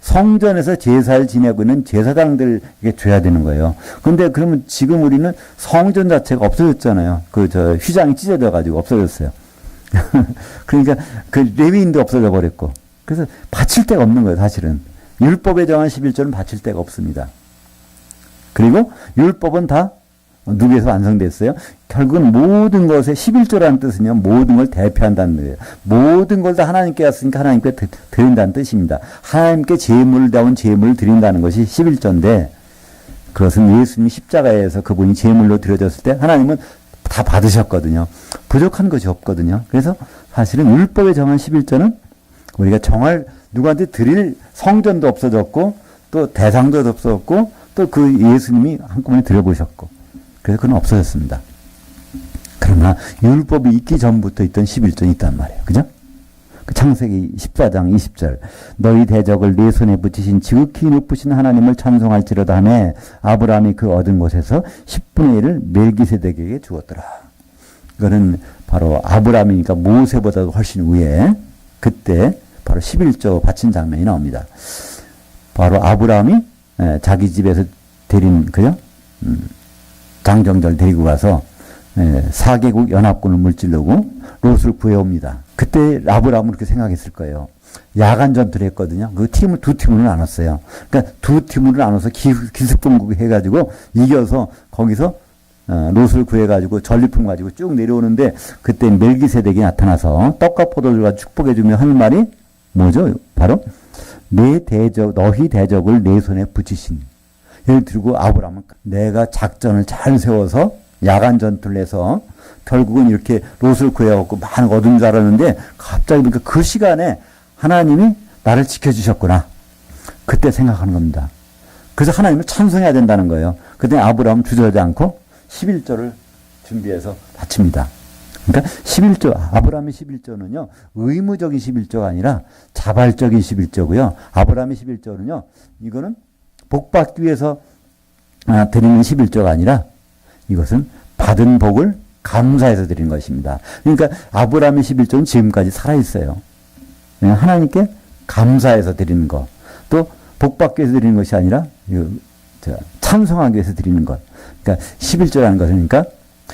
성전에서 제사를 지내고 있는 제사장들에게 줘야 되는 거예요. 근데 그러면 지금 우리는 성전 자체가 없어졌잖아요. 휘장이 찢어져 가지고 없어졌어요. 그러니까 그 레위인도 없어져 버렸고. 그래서 바칠 데가 없는 거예요, 사실은. 율법에 정한 11조는 바칠 데가 없습니다. 그리고 율법은 다 누구에서 완성됐어요? 결국은 모든 것에 11조라는 뜻은요, 모든 걸 대표한다는 거예요. 모든 걸 다 하나님께 왔으니까 하나님께 드린다는 뜻입니다. 하나님께 제물다운 제물을 드린다는 것이 11조인데, 그것은 예수님이 십자가에서 그분이 제물로 드려졌을 때 하나님은 다 받으셨거든요. 부족한 것이 없거든요. 그래서 사실은 율법에 정한 11조는 우리가 정할, 누구한테 드릴 성전도 없어졌고, 또 대상도 없어졌고, 또 그 예수님이 한꺼번에 드려보셨고, 그래서 그건 없어졌습니다. 그러나 율법이 있기 전부터 있던 11조는 있단 말이에요. 그죠? 그 창세기 14장 20절 너희 대적을 내 손에 붙이신 지극히 높으신 하나님을 찬송할지로다 하며 아브라함이 그 얻은 곳에서 10분의 1을 멜기세덱에게 주었더라. 이거는 바로 아브라함이니까 모세보다도 훨씬 위에 그때 바로 11조 바친 장면이 나옵니다. 바로 아브라함이 자기 집에서 데린 그죠? 장정들 데리고 가서 4개국 연합군을 물질르고 롯을 구해옵니다. 그때 아브라함은 그렇게 생각했을 거예요. 야간 전투를 했거든요. 그 팀을 두 팀으로 나눴어요. 그러니까 두 팀으로 나눠서 기습공격 해가지고 이겨서 거기서 롯을 구해가지고 전리품 가지고 쭉 내려오는데 그때 멜기세덱이 나타나서 떡과 포도주가 축복해주며 한 말이 뭐죠? 바로 너희 대적을 내 손에 붙이신. 예를 들고 아브라함은 내가 작전을 잘 세워서 야간 전투를 해서 결국은 이렇게 롯을 구해갖고 많은 얻은 줄 알았는데 갑자기 그러니까 그 시간에 하나님이 나를 지켜주셨구나. 그때 생각하는 겁니다. 그래서 하나님을 찬송해야 된다는 거예요. 그때 아브라함은 주저하지 않고 11조를 준비해서 바칩니다. 그러니까 11조, 아브라함의 11조는요, 의무적인 11조가 아니라 자발적인 11조고요. 아브라함의 11조는요, 이거는 복받기 위해서 드리는 11조가 아니라 이것은 받은 복을 감사해서 드리는 것입니다. 그러니까 아브라함의 11조는 지금까지 살아있어요. 하나님께 감사해서 드리는 것. 또 복받기 위해서 드리는 것이 아니라 찬송하기 위해서 드리는 것. 그러니까 11조라는 것은 그러니까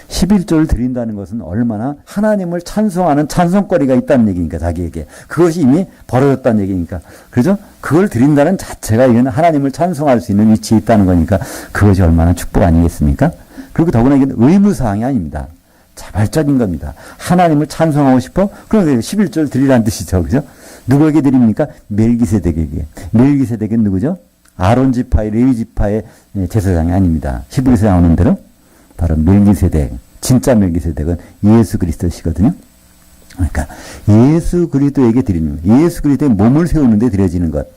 11조를 드린다는 것은 얼마나 하나님을 찬송하는 찬송거리가 있다는 얘기니까 자기에게. 그것이 이미 벌어졌다는 얘기니까. 그죠? 그걸 드린다는 자체가 이건 하나님을 찬송할 수 있는 위치에 있다는 거니까 그것이 얼마나 축복 아니겠습니까? 그리고 더구나 이건 의무사항이 아닙니다. 자발적인 겁니다. 하나님을 찬송하고 싶어? 그럼 11조를 드리라는 뜻이죠. 그죠? 누구에게 드립니까? 멜기세덱에게. 멜기세덱은 누구죠? 아론 지파의 레위 지파의 제사장이 아닙니다. 히브리서 나오는 대로 바로 멜기세덱, 진짜 멜기세덱은 예수 그리스도시거든요. 그러니까 예수 그리스도에게 드리는 것, 예수 그리스도의 몸을 세우는 데 드려지는 것,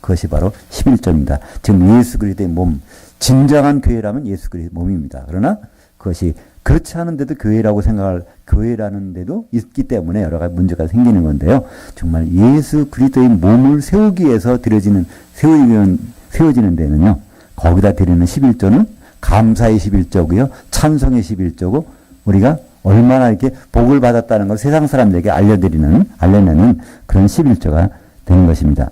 그것이 바로 11조입니다. 지금 예수 그리스도의 몸, 진정한 교회라면 예수 그리스도의 몸입니다. 그러나 그것이 그렇지 않은데도 교회라고 생각할, 교회라는 데도 있기 때문에 여러 가지 문제가 생기는 건데요. 정말 예수 그리스도의 몸을 세우기 위해서 세워지는 데는요, 거기다 드리는 11조는 감사의 11조고요. 찬송의 11조고 우리가 얼마나 이렇게 복을 받았다는 걸 세상 사람들에게 알려내는 그런 11조가 되는 것입니다.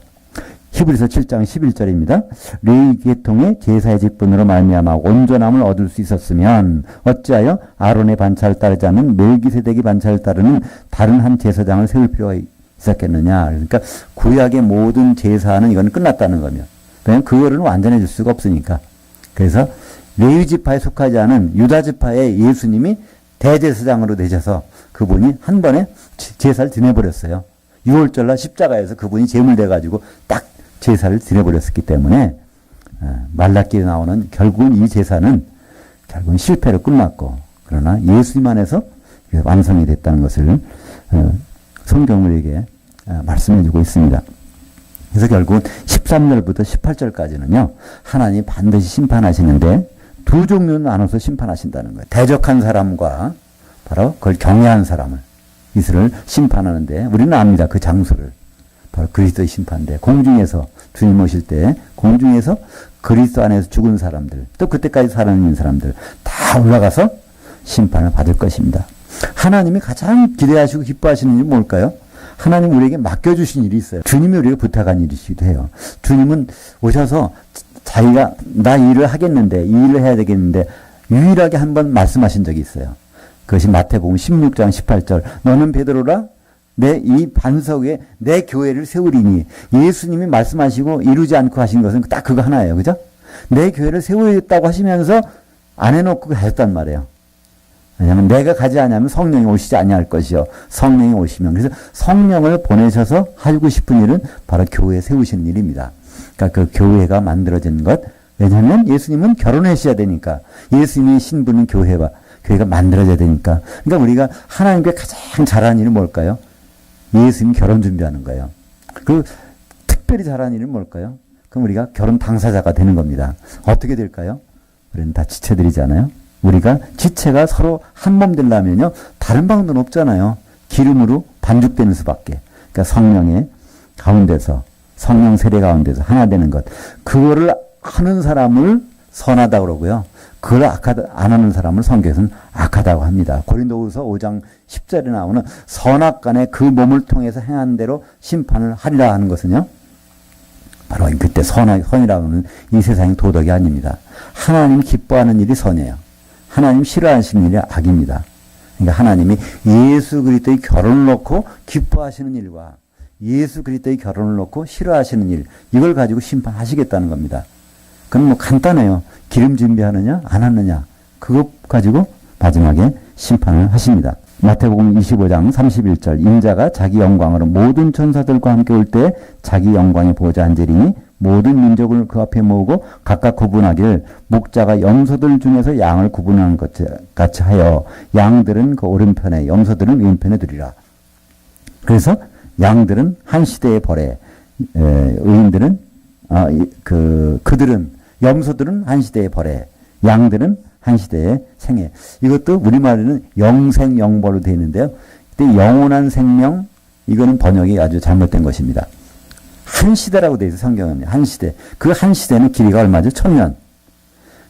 히브리서 7장 11절입니다. 레위 계통의 제사의 직분으로 말미암아 온전함을 얻을 수 있었으면 어찌하여 아론의 반차를 따르지 않는 멜기세덱의 반차를 따르는 다른 한 제사장을 세울 필요가 있었겠느냐. 그러니까 구약의 모든 제사는 이건 끝났다는 거며 왜냐하면 그거를 완전해 줄 수가 없으니까. 그래서 레위 지파에 속하지 않은 유다 지파의 예수님이 대제사장으로 되셔서 그분이 한 번에 제사를 지내버렸어요. 6월절날 십자가에서 그분이 제물돼가지고 딱 제사를 지내버렸기 때문에 말라기에 나오는 결국은 이 제사는 결국은 실패로 끝났고 그러나 예수님 안에서 완성이 됐다는 것을 성경을 우리에게 말씀해주고 있습니다. 그래서 결국은 13절부터 18절까지는요. 하나님이 반드시 심판하시는데 두 종류는 나눠서 심판하신다는 거예요. 대적한 사람과 바로 그걸 경외한 사람을 이스라엘을 심판하는데 우리는 압니다. 그 장소를. 바로 그리스도의 심판대. 공중에서 주님 오실 때 공중에서 그리스도 안에서 죽은 사람들 또 그때까지 살아있는 사람들 다 올라가서 심판을 받을 것입니다. 하나님이 가장 기대하시고 기뻐하시는 일이 뭘까요? 하나님 우리에게 맡겨주신 일이 있어요. 주님이 우리에게 부탁한 일이시기도 해요. 주님은 오셔서 자기가 나 이 일을 하겠는데 이 일을 해야 되겠는데 유일하게 한 번 말씀하신 적이 있어요. 그것이 마태복음 16장 18절. 너는 베드로라 내 이 반석 위에 내 교회를 세우리니. 예수님이 말씀하시고 이루지 않고 하신 것은 딱 그거 하나예요. 그죠? 내 교회를 세우겠다고 하시면서 안 해놓고 가셨단 말이에요. 왜냐하면 내가 가지 않으면 성령이 오시지 아니할 것이요. 성령이 오시면. 그래서 성령을 보내셔서 하고 싶은 일은 바로 교회 세우시는 일입니다. 그러니까 그 교회가 만들어진 것. 왜냐하면 예수님은 결혼하셔야 되니까. 예수님의 신부는 교회가 만들어져야 되니까. 그러니까 우리가 하나님께 가장 잘하는 일은 뭘까요? 예수님 결혼 준비하는 거예요. 그 특별히 잘하는 일은 뭘까요? 그럼 우리가 결혼 당사자가 되는 겁니다. 어떻게 될까요? 우리는 다 지체들이잖아요. 우리가 지체가 서로 한 몸 되려면요. 다른 방법은 없잖아요. 기름으로 반죽되는 수밖에. 그러니까 성령의 가운데서 성령 세례 가운데서 하나 되는 것. 그거를 하는 사람을 선하다고 그러고요. 그걸 안 하는 사람을 성경에서는 악하다고 합니다. 고린도후서 5장 10절에 나오는 선악간에 그 몸을 통해서 행한 대로 심판을 하리라 하는 것은요. 바로 그때 선이라고 하는 이 세상의 도덕이 아닙니다. 하나님 기뻐하는 일이 선이에요. 하나님 싫어하시는 일이 악입니다. 그러니까 하나님이 예수 그리스도의 결혼을 놓고 기뻐하시는 일과 예수 그리스도의 결혼을 놓고 싫어하시는 일, 이걸 가지고 심판하시겠다는 겁니다. 그럼 뭐 간단해요. 기름 준비하느냐 안 하느냐 그것 가지고 마지막에 심판을 하십니다. 마태복음 25장 31절 인자가 자기 영광으로 모든 천사들과 함께 올 때 자기 영광의 보좌에 앉으리니 모든 민족을 그 앞에 모으고 각각 구분하기를 목자가 염소들 중에서 양을 구분하는 것 같이 하여 양들은 그 오른편에 염소들은 왼편에 두리라. 그래서 양들은 한 시대의 벌에 의인들은 그들은 염소들은 한 시대의 벌에 양들은 한 시대의 생애. 이것도 우리말에는 영생영벌로 되어 있는데요. 근데 영원한 생명 이거는 번역이 아주 잘못된 것입니다. 한 시대라고 되어 있어요. 성경은 한 시대. 그 한 시대는 길이가 얼마죠? 1000년.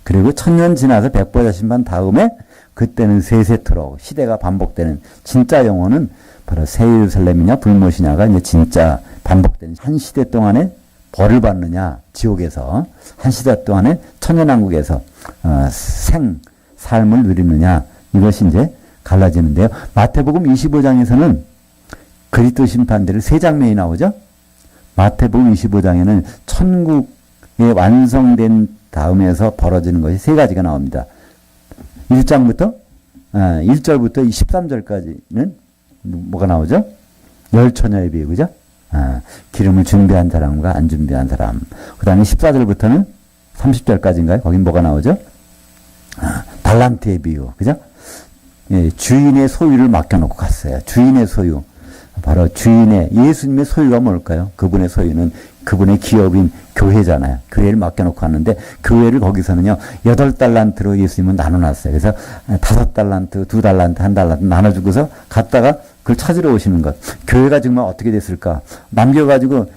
그리고 1000년 지나서 백보자 심판 다음에 그때는 세세토록 시대가 반복되는 진짜 영혼은 바로 새 예루살렘이냐 불못이냐가 이제 진짜 반복되는 한 시대 동안에 벌을 받느냐 지옥에서 한 시대 동안에 천연왕국에서 삶을 누리느냐 이것이 이제 갈라지는데요. 마태복음 25장에서는 그리스도 심판대로 세 장면이 나오죠. 마태복음 25장에는 천국이 완성된 다음에서 벌어지는 것이 세 가지가 나옵니다. 1절부터 13절까지는 뭐가 나오죠? 열처녀의 비유, 그죠? 기름을 준비한 사람과 안 준비한 사람. 그 다음에 14절부터는 30절까지인가요? 거긴 뭐가 나오죠? 달란트의 비유, 그죠? 예, 주인의 소유를 맡겨놓고 갔어요. 주인의 소유. 바로 예수님의 소유가 뭘까요? 그분의 소유는 그분의 기업인 교회잖아요. 교회를 맡겨놓고 갔는데, 교회를 거기서는요, 8달란트로 예수님은 나눠놨어요. 그래서 5달란트, 2달란트, 1달란트 나눠주고서 갔다가 그걸 찾으러 오시는 것. 교회가 정말 어떻게 됐을까? 남겨가지고,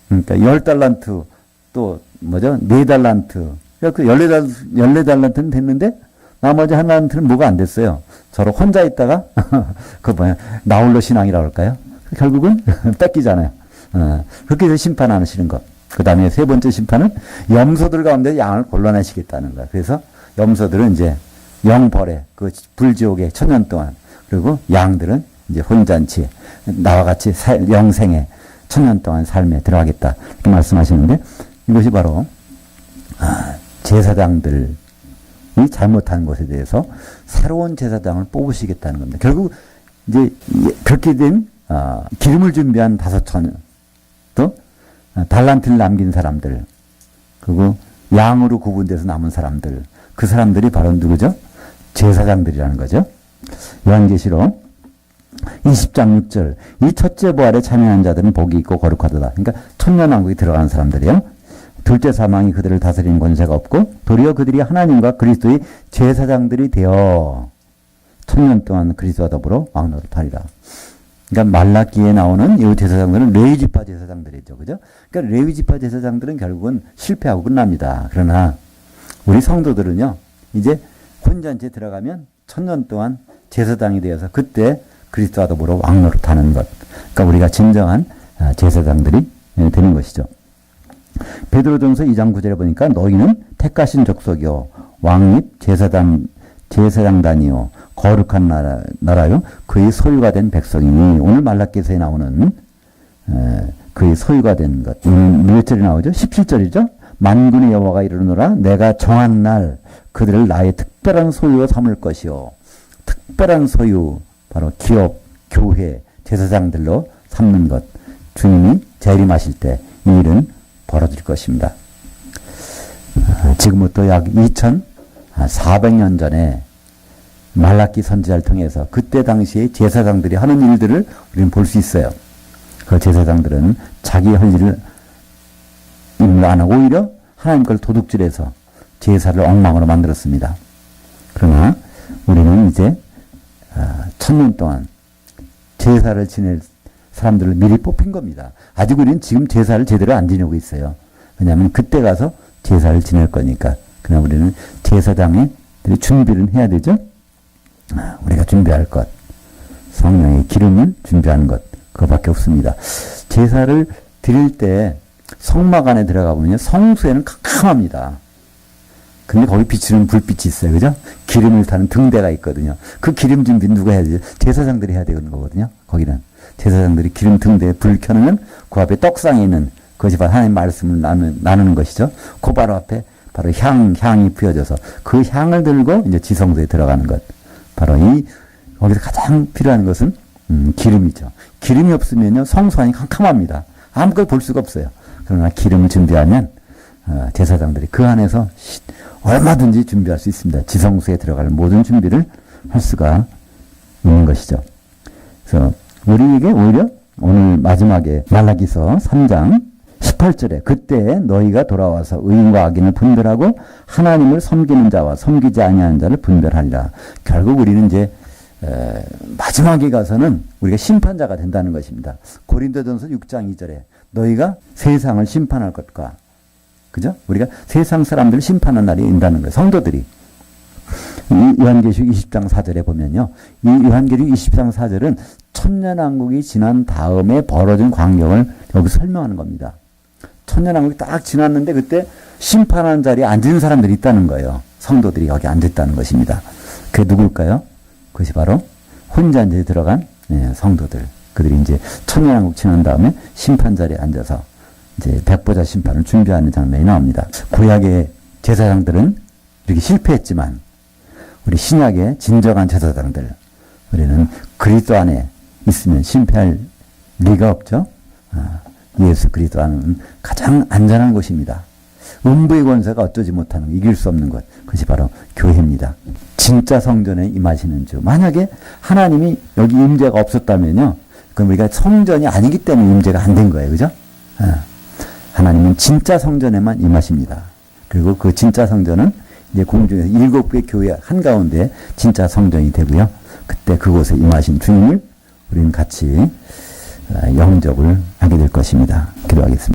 그러니까 10달란트, 또, 4달란트. 그러니까 14달란트는 됐는데, 나머지 하나한테는 뭐가 안 됐어요. 저로 혼자 있다가, 나홀로 신앙이라고 할까요? 결국은 뺏기잖아요. 그렇게 해서 심판하시는 것. 그 다음에 세 번째 심판은 염소들 가운데 양을 골라내시겠다는 거예요. 그래서 염소들은 이제 영벌에, 그 불지옥에 1000년 동안, 그리고 양들은 이제 혼잔치, 나와 같이 영생에 1000년 동안 삶에 들어가겠다. 이렇게 말씀하시는데, 이것이 바로, 제사장들이 잘못한 것에 대해서 새로운 제사장을 뽑으시겠다는 겁니다. 결국, 이제, 그렇게 된, 기름을 준비한 5,000, 또, 달란트를 남긴 사람들, 그리고 양으로 구분돼서 남은 사람들, 그 사람들이 바로 누구죠? 제사장들이라는 거죠. 요한계시록 20장 6절. 이 첫째 부활에 참여한 자들은 복이 있고 거룩하도다. 그러니까 천년왕국에 들어가는 사람들이요. 둘째 사망이 그들을 다스리는 권세가 없고 도리어 그들이 하나님과 그리스도의 제사장들이 되어 천년 동안 그리스도와 더불어 왕노릇하리라. 그러니까 말라기에 나오는 이 제사장들은 레위지파 제사장들이죠. 그죠? 그러니까 레위지파 제사장들은 결국은 실패하고 끝납니다. 그러나 우리 성도들은요. 이제 혼잔치에 들어가면 1000년 동안 제사장이 되어서 그때 그리스도와 더불어 왕노릇하는 것. 그러니까 우리가 진정한 제사장들이 되는 것이죠. 베드로전서 2장 9절에 보니까 너희는 택하신 족속이요 왕립 제사장 제사장단이요 거룩한 나라요 그의 소유가 된 백성이니 오늘 말라기서에 나오는 그의 소유가 된 것. 몇 절이 나오죠? 17절이죠? 만군의 여호와가 이르노라 내가 정한 날 그들을 나의 특별한 소유로 삼을 것이요. 특별한 소유 바로 기업, 교회, 제사장들로 삼는 것. 주님이 재림하실 때 이 일은 벌어질 것입니다. 지금부터 약 2400년 전에 말라기 선지자를 통해서 그때 당시에 제사장들이 하는 일들을 우리는 볼 수 있어요. 그 제사장들은 자기 할 일을 안 하고 오히려 하나님 걸 도둑질해서 제사를 엉망으로 만들었습니다. 그러나 우리는 이제 1000년 동안 제사를 지낼 사람들을 미리 뽑힌 겁니다. 아직 우리는 지금 제사를 제대로 안 지내고 있어요. 왜냐하면 그때 가서 제사를 지낼 거니까. 그러나 우리는 제사장의 준비를 해야 되죠. 우리가 준비할 것, 성령의 기름을 준비하는 것, 그거밖에 없습니다. 제사를 드릴 때 성막 안에 들어가 보면 성수에는 캄캄합니다. 근데 거기 비치는 불빛이 있어요. 그죠? 기름을 타는 등대가 있거든요. 그 기름 준비 누가 해야 되죠? 제사장들이 해야 되는 거거든요. 거기는. 제사장들이 기름 등대에 불 켜놓으면 그 앞에 떡상에 있는 그것이 바로 하나님의 말씀을 나누는 것이죠. 그 바로 앞에 바로 향이 피어져서 그 향을 들고 이제 지성소에 들어가는 것. 바로 거기서 가장 필요한 것은 기름이죠. 기름이 없으면요, 성소 안이 캄캄합니다. 아무것도 볼 수가 없어요. 그러나 기름을 준비하면, 제사장들이 그 안에서 얼마든지 준비할 수 있습니다. 지성소에 들어갈 모든 준비를 할 수가 있는 것이죠. 그래서 우리에게 오히려 오늘 마지막에 말라기서 3장 18절에 그때 너희가 돌아와서 의인과 악인을 분별하고 하나님을 섬기는 자와 섬기지 아니하는 자를 분별하리라. 결국 우리는 이제 마지막에 가서는 우리가 심판자가 된다는 것입니다. 고린도전서 6장 2절에 너희가 세상을 심판할 것과 그죠? 우리가 세상 사람들을 심판하는 날이 온다는 거예요. 성도들이. 이 요한계시록 20장 4절에 보면요. 이 요한계시록 20장 4절은 천년왕국이 지난 다음에 벌어진 광경을 여기 설명하는 겁니다. 천년왕국이 딱 지났는데 그때 심판하는 자리에 앉은 사람들이 있다는 거예요. 성도들이 여기 앉았다는 것입니다. 그게 누굴까요? 그것이 바로 혼자 이제 들어간 성도들. 그들이 이제 천년왕국 지난 다음에 심판 자리에 앉아서 이제 백보자 심판을 준비하는 장면이 나옵니다. 구약의 제사장들은 이렇게 실패했지만 우리 신약의 진정한 제사장들 우리는 그리스도 안에 있으면 실패할 리가 없죠. 예수 그리스도 안은 가장 안전한 곳입니다. 음부의 권세가 어쩌지 못하는 이길 수 없는 것 그것이 바로 교회입니다. 진짜 성전에 임하시는 주. 만약에 하나님이 여기 임재가 없었다면요. 그럼 우리가 성전이 아니기 때문에 임재가 안 된 거예요. 그죠? 하나님은 진짜 성전에만 임하십니다. 그리고 그 진짜 성전은 이제 공중에서 7개의 교회 한가운데 진짜 성전이 되고요. 그때 그곳에 임하신 주님을 우리는 같이 영접을 하게 될 것입니다. 기도하겠습니다.